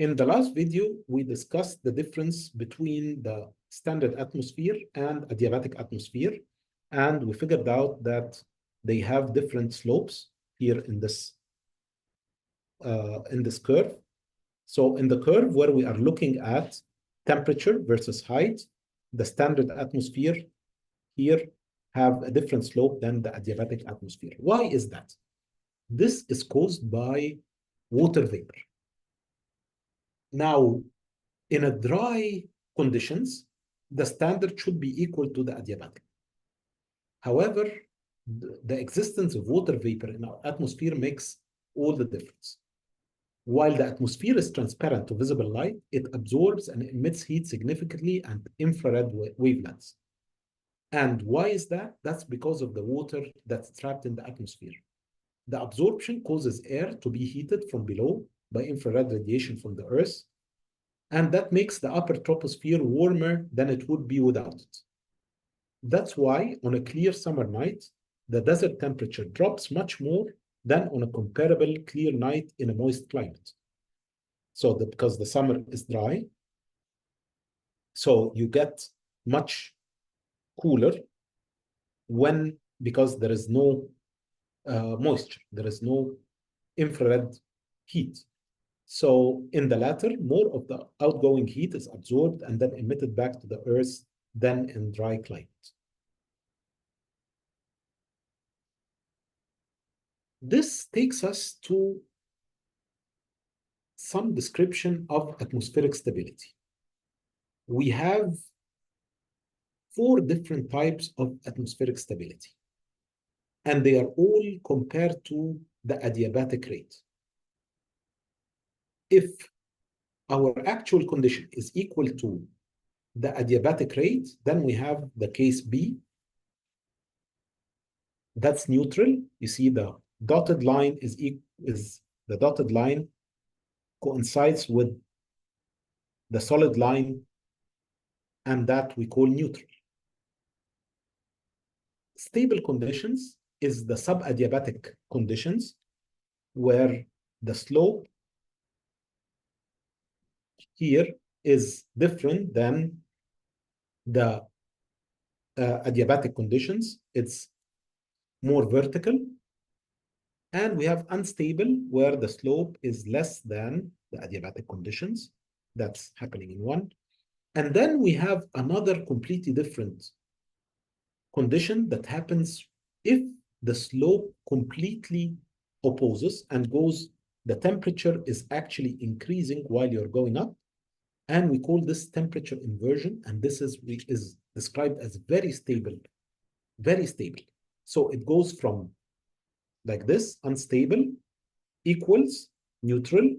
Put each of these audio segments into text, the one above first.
In the last video, we discussed the difference between the standard atmosphere and adiabatic atmosphere, and we figured out that they have different slopes here in this curve. So in the curve where we are looking at temperature versus height, the standard atmosphere here have a different slope than the adiabatic atmosphere. Why is that? This is caused by water vapor. Now, in a dry conditions, the standard should be equal to the adiabatic. However, the existence of water vapor in our atmosphere makes all the difference. While the atmosphere is transparent to visible light, it absorbs and emits heat significantly at infrared wavelengths. And why is that? That's because of the water that's trapped in the atmosphere. The absorption causes air to be heated from below by infrared radiation from the Earth, and that makes the upper troposphere warmer than it would be without it. That's why on a clear summer night, the desert temperature drops much more than on a comparable clear night in a moist climate. So because the summer is dry, so you get much cooler because there is no moisture, there is no infrared heat. So in the latter, more of the outgoing heat is absorbed and then emitted back to the Earth than in dry climate. This takes us to some description of atmospheric stability. We have 4 different types of atmospheric stability, and they are all compared to the adiabatic rate. If our actual condition is equal to the adiabatic rate, then we have the case B. That's neutral. You see the dotted line is the dotted line coincides with the solid line, and that we call neutral. Stable conditions is the subadiabatic conditions, where the slope here is different than the adiabatic conditions. It's more vertical. And we have unstable, where the slope is less than the adiabatic conditions. That's happening in one. And then we have another completely different condition that happens if the slope completely opposes and the temperature is actually increasing while you're going up. And we call this temperature inversion. And this is described as very stable, very stable. So it goes from like this, unstable, equals, neutral,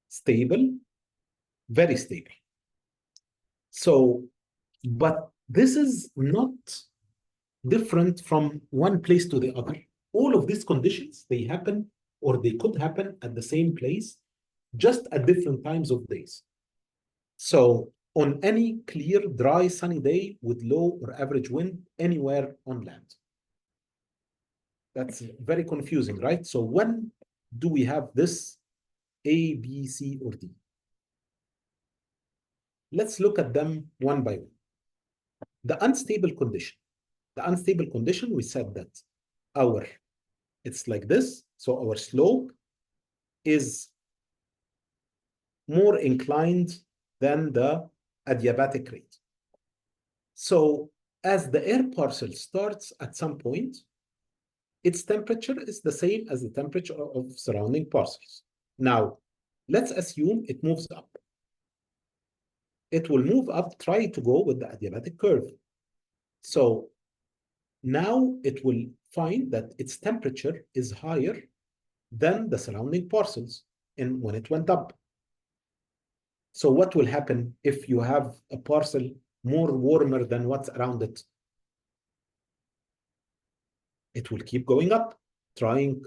stable, very stable. So, but this is not different from one place to the other. All of these conditions, they happen, or they could happen at the same place, just at different times of days. So on any clear, dry, sunny day with low or average wind anywhere on land. That's very confusing, right? So when do we have this A, B, C, or D? Let's look at them one by one. The unstable condition. The unstable condition, we said that it's like this. So our slope is more inclined than the adiabatic rate. So as the air parcel starts at some point, its temperature is the same as the temperature of surrounding parcels. Now, let's assume it moves up. It will move up, try to go with the adiabatic curve. So now it will find that its temperature is higher than the surrounding parcels when it went up. So what will happen if you have a parcel more warmer than what's around it? It will keep going up, trying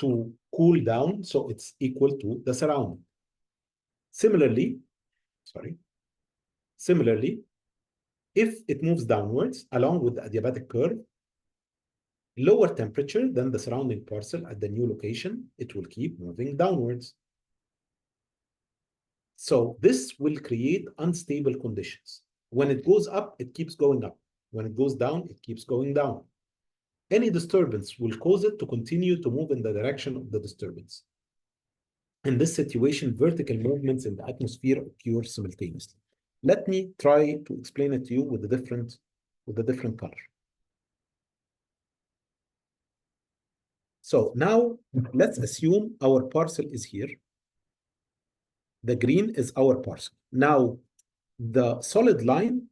to cool down so it's equal to the surrounding. Similarly, if it moves downwards along with the adiabatic curve, lower temperature than the surrounding parcel at the new location, it will keep moving downwards. So this will create unstable conditions. When it goes up, it keeps going up. When it goes down, it keeps going down. Any disturbance will cause it to continue to move in the direction of the disturbance. In this situation, vertical movements in the atmosphere occur simultaneously. Let me try to explain it to you with a different color. So now let's assume our parcel is here. The green is our parcel. Now the solid line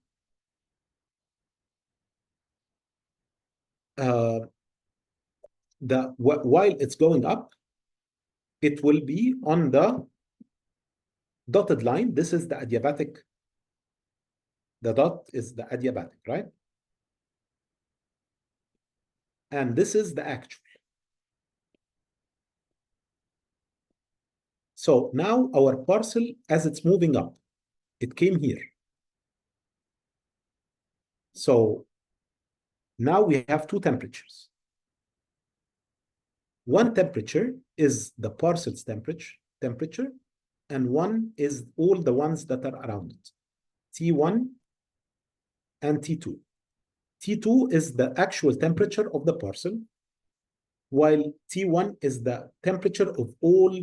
while it's going up, it will be on the dotted line. This is the adiabatic. The dot is the adiabatic, right? And this is the actual. So now our parcel, as it's moving up, it came here. So now we have two temperatures. One temperature is the parcel's temperature, and one is all the ones that are around it, T1 and T2. T2 is the actual temperature of the parcel, while T1 is the temperature of all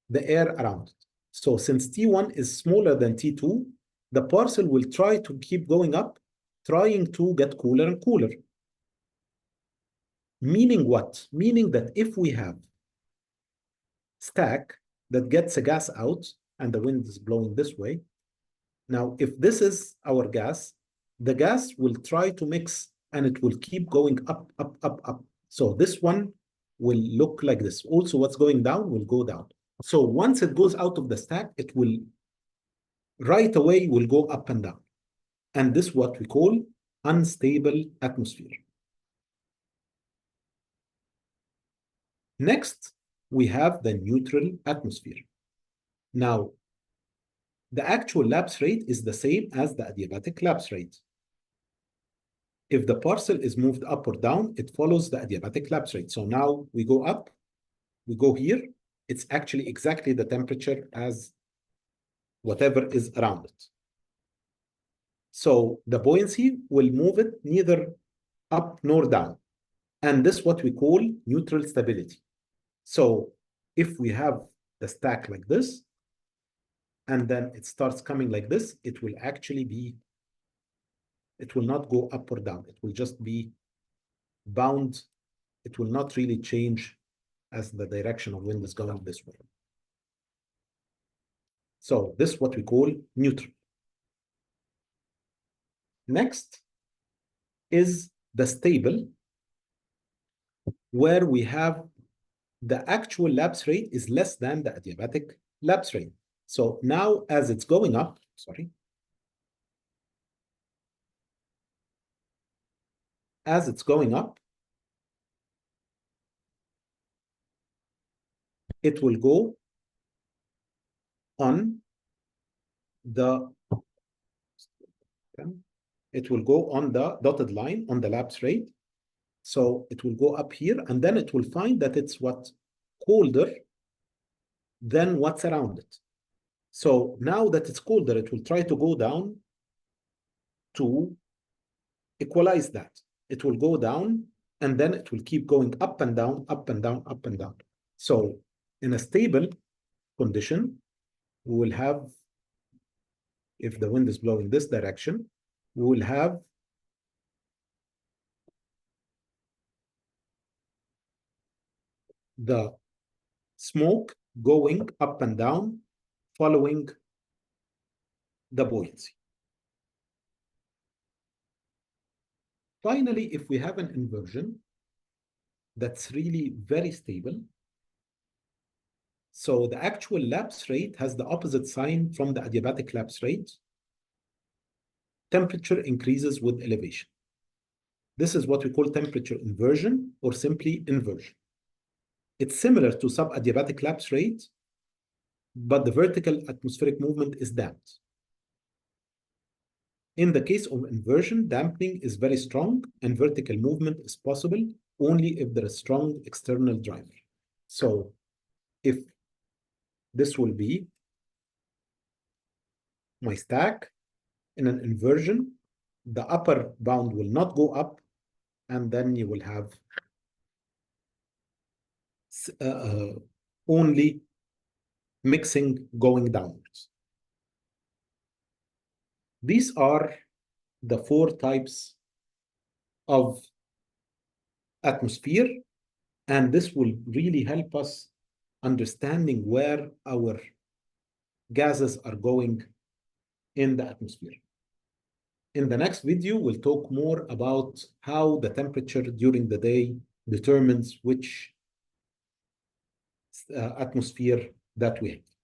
the air around it. So since T1 is smaller than T2, the parcel will try to keep going up, trying to get cooler and cooler. Meaning what? Meaning that if we have stack that gets a gas out and the wind is blowing this way, now if this is our gas, the gas will try to mix and it will keep going up, up, up, up. So this one will look like this. Also, what's going down will go down. So once it goes out of the stack, it will right away will go up and down. And this is what we call unstable atmosphere. Next, we have the neutral atmosphere. Now, the actual lapse rate is the same as the adiabatic lapse rate. If the parcel is moved up or down, it follows the adiabatic lapse rate. So now we go up, we go here. It's actually exactly the temperature as whatever is around it. So the buoyancy will move it neither up nor down. And this is what we call neutral stability. So if we have the stack like this, and then it starts coming like this, it will actually be, it will not go up or down. It will just be bound. It will not really change as the direction of wind is going this way. So this is what we call neutral. Next is the stable, where we have the actual lapse rate is less than the adiabatic lapse rate. So now as it's going up, as it's going up, it will go on the dotted line on the lapse rate. So it will go up here, and then it will find that it's what colder than what's around it. So now that it's colder, it will try to go down to equalize that. It will go down, and then it will keep going up and down, up and down, up and down. So in a stable condition, we will have, if the wind is blowing this direction, we will have the smoke going up and down, following the buoyancy. Finally, if we have an inversion that's really very stable, so the actual lapse rate has the opposite sign from the adiabatic lapse rate. Temperature increases with elevation. This is what we call temperature inversion, or simply inversion. It's similar to subadiabatic lapse rate, but the vertical atmospheric movement is damped. In the case of inversion, damping is very strong, and vertical movement is possible only if there is strong external driver. So if this will be my stack in an inversion. The upper bound will not go up, and then you will have only mixing going downwards. These are the 4 types of atmosphere, and this will really help us understanding where our gases are going in the atmosphere. In the next video, we'll talk more about how the temperature during the day determines which atmosphere that we have.